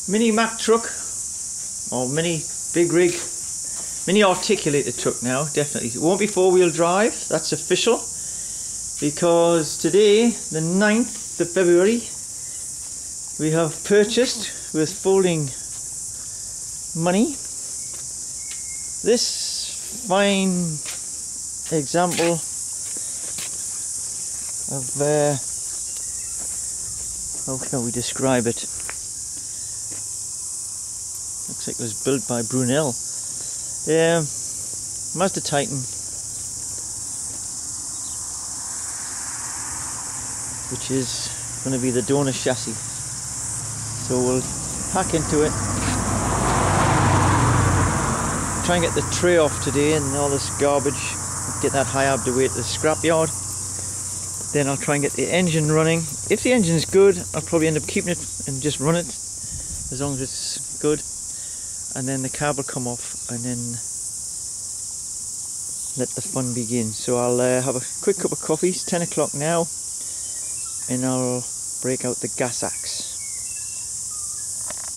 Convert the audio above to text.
mini Mack truck, or mini big rig, mini articulated truck now, definitely. It won't be four-wheel drive, that's official, because today, the 9th of February, we have purchased with folding money this fine example of how can we describe it? Looks like it was built by Brunel. Mazda Titan, which is going to be the donor chassis. So we'll pack into it. Try and get the tray off today and all this garbage. Get that high up the way to the scrapyard. Then I'll try and get the engine running. If the engine's good, I'll probably end up keeping it and just run it as long as it's good. And then the cab will come off and then let the fun begin. So I'll have a quick cup of coffee. It's 10 o'clock now, and I'll break out the gas axe.